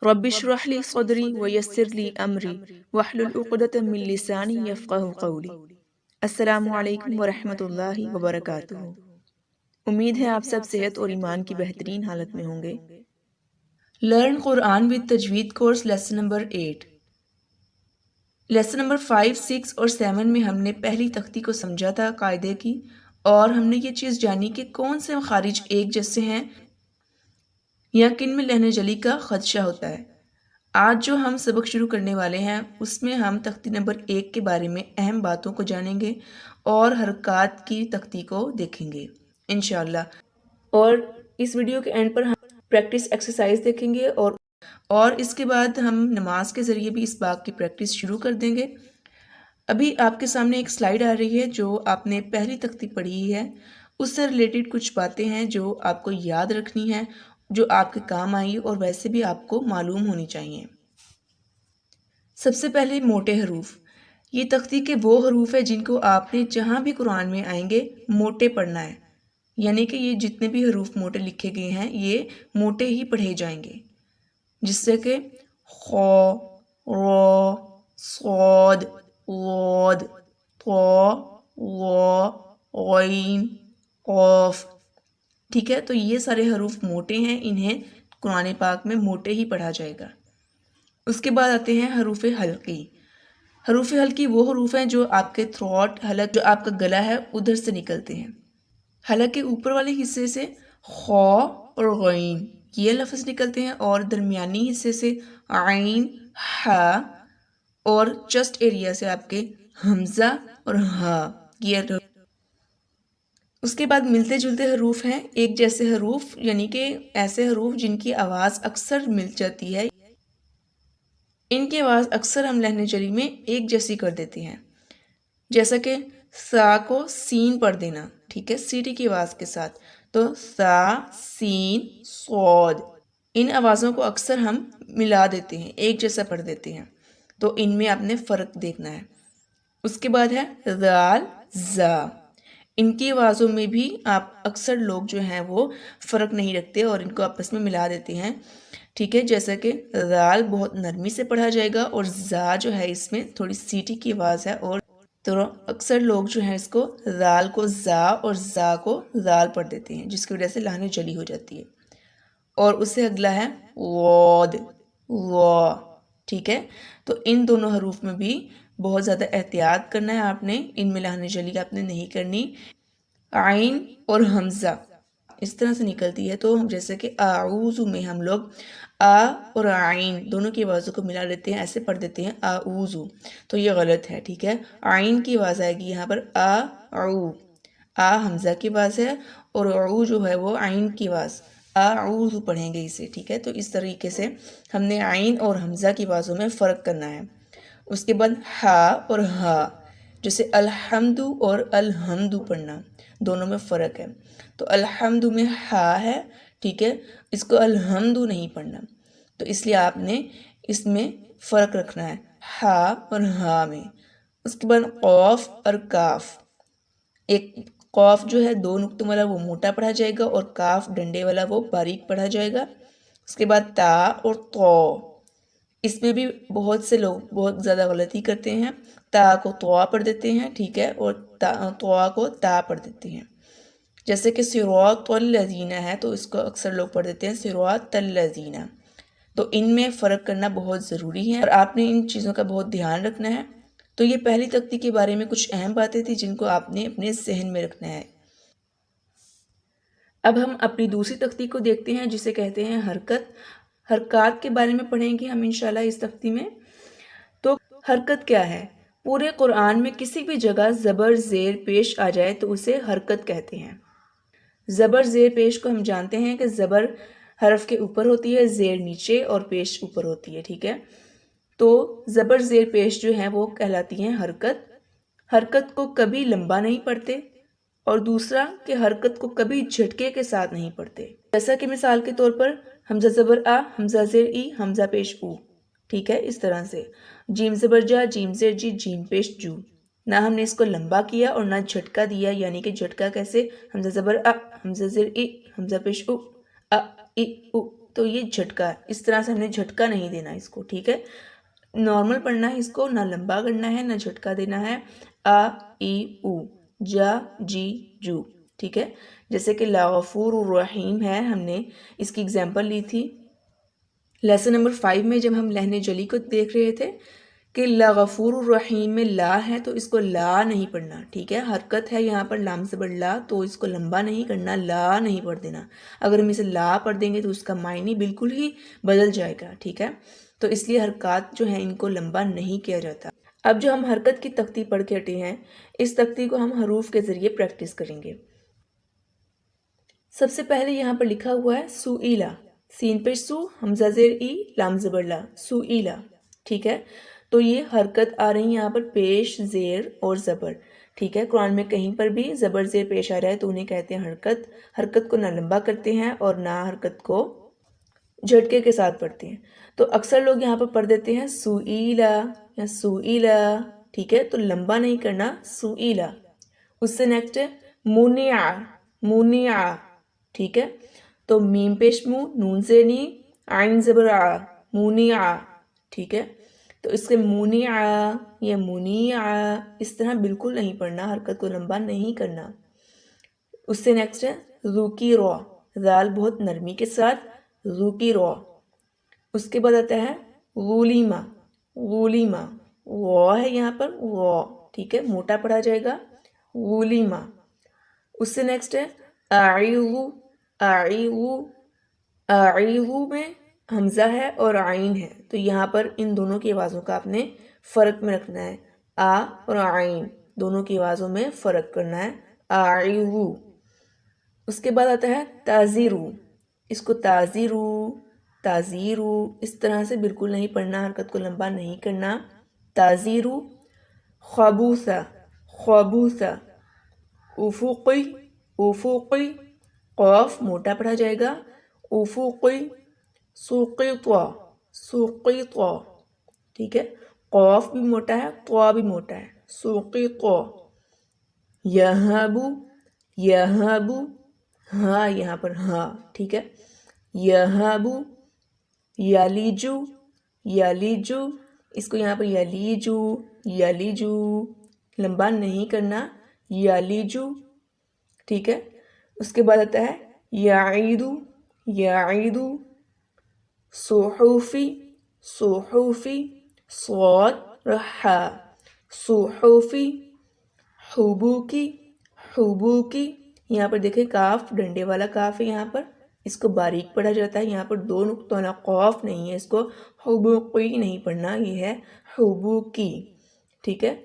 رب اشرح لی صدری ویسر لی امری واحلل عقدۃ من لسانی یفقہوا قولی۔ السلام علیکم ورحمۃ اللہ وبرکاتہ۔ امید ہے آپ سب صحت اور ایمان کی بہترین حالت میں ہوں گے۔ Learn Quran with tajweed course lesson number 8۔ Lesson number 5، 6 اور 7 میں ہم نے پہلی تختی کو سمجھا تھا قاعدے کی، اور ہم نے یہ چیز جانی کہ کون سے مخارج ایک جیسے ہیں یا کن میں لہن جلی کا خدشہ ہوتا ہے۔ آج جو ہم سبق شروع کرنے والے ہیں اس میں ہم تختی نمبر 1 کے بارے میں اہم باتوں کو جانیں گے اور حرکات کی تختی کو دیکھیں گے انشاءاللہ، اور اس ویڈیو کے اینڈ پر ہم پریکٹس ایکسرسائز دیکھیں گے اور اس کے بعد ہم نماز کے ذریعے بھی اس بات کی پریکٹس شروع کر دیں گے۔ ابھی آپ کے سامنے ایک سلائیڈ آ رہی ہے جو آپ نے پہلی تختی پڑھی ہے، اس سے ریلیٹڈ کچھ باتیں ہیں جو آپ کو یاد رکھنی ہیں، جو آپ کے کام آئی اور ویسے بھی آپ کو معلوم ہونی چاہیے۔ سب سے پہلے موٹے حروف۔ یہ تختی کے وہ حروف ہیں جن کو آپ نے جہاں بھی قرآن میں آئیں گے موٹے پڑھنا ہے، یعنی کہ یہ جتنے بھی حروف موٹے لکھے گئے ہیں یہ موٹے ہی پڑھے جائیں گے، جس سے کہ خ، ر، صاد، ضاد، طا، ظا، غین، قاف۔ ٹھیک ہے، تو یہ سارے حروف موٹے ہیں، انہیں قرآن پاک میں موٹے ہی پڑھا جائے گا۔ اس کے بعد آتے ہیں حروف حلقی۔ حروف حلقی وہ حروف ہیں جو آپ کے تھروٹ، حلق جو آپ کا گلا ہے ادھر سے نکلتے ہیں۔ حلق کے اوپر والے حصے سے خ اور غین یہ لفظ نکلتے ہیں، اور درمیانی حصے سے عین، ح، اور چسٹ ایریا سے آپ کے حمزہ اور ہا یہ۔ اس کے بعد ملتے جلتے حروف ہیں، ایک جیسے حروف یعنی کہ ایسے حروف جن کی آواز اکثر مل جاتی ہے، ان کی آواز اکثر ہم لہن جلی میں ایک جیسی کر دیتے ہیں، جیسا کہ سا کو سین پڑھ دینا، ٹھیک ہے، سیٹی کی آواز کے ساتھ، تو سا، سین، صاد، ان آوازوں کو اکثر ہم ملا دیتے ہیں، ایک جیسا پڑھ دیتے ہیں، تو ان میں آپ نے فرق دیکھنا ہے۔ اس کے بعد ہے ذال، زا، ان کی آوازوں میں بھی آپ اکثر لوگ جو ہیں وہ فرق نہیں رکھتے اور ان کو آپس میں ملا دیتے ہیں، ٹھیک ہے، جیسا کہ ذال بہت نرمی سے پڑھا جائے گا اور زا جو ہے اس میں تھوڑی سیٹی کی آواز ہے، اور تو اکثر لوگ جو ہیں اس کو ذال کو زا اور زا کو ذال پڑھ دیتے ہیں، جس کی وجہ سے لہن جلی ہو جاتی ہے۔ اور اس سے اگلا ہے واد، وا، ٹھیک ہے، تو ان دونوں حروف میں بھی بہت زیادہ احتیاط کرنا ہے آپ نے، ان میں لہن جلی آپ نے نہیں کرنی۔ عین اور حمزہ اس طرح سے نکلتی ہے، تو جیسے کہ اعوذ میں ہم لوگ آ اور عین دونوں کی آوازوں کو ملا لیتے ہیں، ایسے پڑھ دیتے ہیں اعوذ، تو یہ غلط ہے، ٹھیک ہے، عین کی آواز آئے گی یہاں پر اعو، آ حمزہ کی آواز ہے اور عو جو ہے وہ عین کی آواز، اعوذ پڑھیں گے اسے، ٹھیک ہے، تو اس طریقے سے ہم نے عین اور حمزہ کی آوازوں میں فرق کرنا ہے۔ اس کے بعد ہا اور ہا، جیسے الحمد اور الحمد پڑھنا، دونوں میں فرق ہے، تو الحمد میں ہا ہے، ٹھیک ہے، اس کو الحمد نہیں پڑھنا، تو اس لیے آپ نے اس میں فرق رکھنا ہے ہا اور ہا میں۔ اس کے بعد قاف اور کاف، ایک قاف جو ہے 2 نقطوں والا وہ موٹا پڑھا جائے گا اور کاف ڈنڈے والا وہ باریک پڑھا جائے گا۔ اس کے بعد تا اور تو، اس میں بھی بہت سے لوگ بہت زیادہ غلطی کرتے ہیں، تا کو توا پڑھ دیتے ہیں، ٹھیک ہے، اور توا کو تا پڑھ دیتے ہیں، جیسے کہ صراط الذین ہے تو اس کو اکثر لوگ پڑھ دیتے ہیں صراط الذین، تو ان میں فرق کرنا بہت ضروری ہے اور آپ نے ان چیزوں کا بہت دھیان رکھنا ہے۔ تو یہ پہلی تختی کے بارے میں کچھ اہم باتیں تھیں جن کو آپ نے اپنے ذہن میں رکھنا ہے۔ اب ہم اپنی دوسری تختی کو دیکھتے ہیں جسے کہتے ہیں حرکت۔ حرکات کے بارے میں پڑھیں گے ہم انشاءاللہ اس تختی میں۔ تو حرکت کیا ہے؟ پورے قرآن میں کسی بھی جگہ زبر زیر پیش آ جائے تو اسے حرکت کہتے ہیں۔ زبر زیر پیش کو ہم جانتے ہیں کہ زبر حرف کے اوپر ہوتی ہے، زیر نیچے اور پیش اوپر ہوتی ہے، ٹھیک ہے، تو زبر زیر پیش جو ہیں وہ کہلاتی ہیں حرکت۔ حرکت کو کبھی لمبا نہیں پڑھتے، اور دوسرا کہ حرکت کو کبھی جھٹکے کے ساتھ نہیں پڑھتے، جیسا کہ مثال کے طور پر حمزہ زبر آ، حمزہ زیر ای، حمزہ پیش او، ٹھیک ہے، اس طرح سے جیم زبر جا، جیم زیر جی، جیم پیش جو، نہ ہم نے اس کو لمبا کیا اور نہ جھٹکا دیا، یعنی کہ جھٹکا کیسے، حمزہ زبر آ، حمزہ زیر ای، حمزہ پیش او، ا ای او، تو یہ جھٹکا ہے، اس طرح سے ہم نے جھٹکا نہیں دینا اس کو، ٹھیک ہے، نارمل پڑھنا ہے اس کو، نہ لمبا کرنا ہے نہ جھٹکا دینا ہے. آ ای او، جا جی جو، ٹھیک ہے. جیسے کہ لا غفور الرحیم ہے، ہم نے اس کی اگزامپل لی تھی لیسن نمبر 5 میں جب ہم لہن جلی کو دیکھ رہے تھے کہ لا غفور الرحیم میں لا ہے تو اس کو لا نہیں پڑھنا، ٹھیک ہے. حرکت ہے یہاں پر لام زبر لا، تو اس کو لمبا نہیں کرنا، لا نہیں پڑھ دینا. اگر ہم اسے لا پڑھ دیں گے تو اس کا معنی بالکل ہی بدل جائے گا، ٹھیک ہے. تو اس لیے حرکات جو ہیں ان کو لمبا نہیں کیا جاتا. اب جو ہم حرکت کی تختی پڑھ کے ہٹے ہیں، اس تختی کو ہم حروف کے ذریعے پریکٹس کریں گے. سب سے پہلے یہاں پر لکھا ہوا ہے سوئیلا، سین پیش سو، حمزہ زیر ای، لام زبر لا، سوئیلا، ٹھیک ہے. تو یہ حرکت آ رہی ہے یہاں پر پیش، زیر اور زبر، ٹھیک ہے. قرآن میں کہیں پر بھی زبر زیر پیش آ رہا ہے تو انہیں کہتے ہیں حرکت. حرکت کو نہ لمبا کرتے ہیں اور نہ حرکت کو جھٹکے کے ساتھ پڑھتے ہیں. تو اکثر لوگ یہاں پر پڑھ دیتے ہیں سوئیلا یا سوئیلا، ٹھیک ہے. تو لمبا نہیں کرنا، سوئیلا. اس سے نیکسٹ ہے منع، منع، ٹھیک ہے. تو میم پیش مو، نون سے نی، عین زبر آ، منع، ٹھیک ہے. تو اس کے منع یا منیع اس طرح بالکل نہیں پڑھنا، حرکت کو لمبا نہیں کرنا. اس سے نیکسٹ ہے ذکر، ذال بہت نرمی کے ساتھ، ذکر. اس کے بعد آتا ہے غلیما، غلیما، وہ ہے یہاں پر وہ، ٹھیک ہے، موٹا پڑھا جائے گا، غلیما. اس سے نیکسٹ ہے اعیذ، اعیذ، اعیذ میں حمزہ ہے اور عین ہے، تو یہاں پر ان دونوں کی آوازوں کا آپ نے فرق میں رکھنا ہے. آ اور عین دونوں کی آوازوں میں فرق کرنا ہے، اعیذ. اس کے بعد آتا ہے تازیرو، اس کو تازیرو، تازیرو اس طرح سے بالکل نہیں پڑھنا، حرکت کو لمبا نہیں کرنا، تازیرو. خبوثا، خبوثا. افقی، افقی، قاف موٹا پڑھا جائے گا، افقی. سقط، سقط، ٹھیک ہے، قاف بھی موٹا ہے، طا بھی موٹا ہے، سقط. یہابو، یہابو، ہاں یہاں پر ہاں، ٹھیک ہے. یہابو. یلیجو، یلیجو، اس کو یہاں پر یلیجو، یلیجو لمبا نہیں کرنا، یلیجو، ٹھیک ہے. اس کے بعد آتا ہے یعیدو، یعیدو. صحوفی، صحوفی، صاد رحا، صحوفی. حبوکی، حبوکی. یہاں پر دیکھیں کاف ڈنڈے والا کاف ہے، یہاں پر اس کو باریک پڑھا جاتا ہے، یہاں پر دو نقطہ والا قاف نہیں ہے، اس کو حبوقی نہیں پڑھنا، یہ ہے حبوکی، ٹھیک ہے.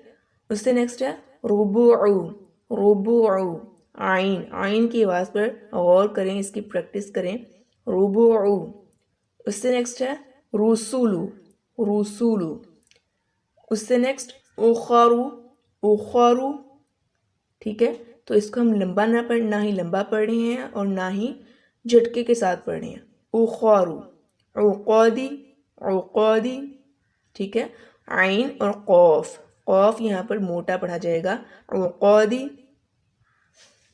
اس سے نیکسٹ ہے ربوع، ربوع، عین، عین کی آواز پر غور کریں، اس کی پریکٹس کریں، ربوع. اس سے نیکسٹ ہے رسولو، رسولو. اس سے نیکسٹ اخارو، اخارو، ٹھیک ہے. تو اس کو ہم لمبا نہ ہی لمبا پڑھ رہے ہیں اور نہ ہی جھٹکے کے ساتھ پڑھ رہے ہیں، اخارو. عقادی، عقادی، ٹھیک ہے. عین اور قاف، قاف یہاں پر موٹا پڑھا جائے گا، عقادی.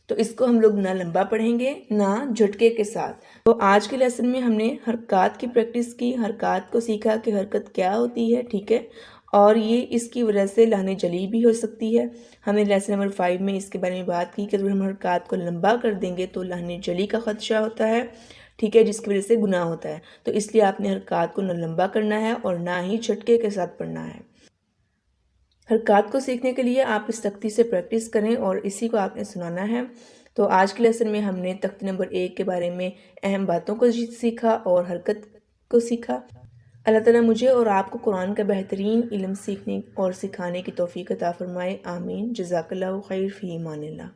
تو اس کو ہم لوگ نہ لمبا پڑھیں گے نہ جھٹکے کے ساتھ. تو آج کے لیسن میں ہم نے حرکات کی پریکٹس کی، حرکات کو سیکھا کہ حرکت کیا ہوتی ہے، ٹھیک ہے. اور یہ اس کی وجہ سے لہن جلی بھی ہو سکتی ہے. ہم نے لیسن نمبر 5 میں اس کے بارے میں بات کی کہ اگر ہم حرکات کو لمبا کر دیں گے تو لہن جلی کا خدشہ ہوتا ہے، ٹھیک ہے، جس کی وجہ سے گناہ ہوتا ہے. تو اس لیے آپ نے حرکات کو نہ لمبا کرنا ہے اور نہ ہی جھٹکے کے ساتھ پڑھنا ہے. حرکات کو سیکھنے کے لیے آپ اس تختی سے پریکٹس کریں اور اسی کو آپ نے سنانا ہے. تو آج کے لیسن میں ہم نے تختی نمبر 1 کے بارے میں اہم باتوں کو سیکھا اور حرکت کو سیکھا. اللہ تعالیٰ مجھے اور آپ کو قرآن کا بہترین علم سیکھنے اور سکھانے کی توفیق عطا فرمائے، آمین. جزاک اللہ خیر، فی امان اللہ.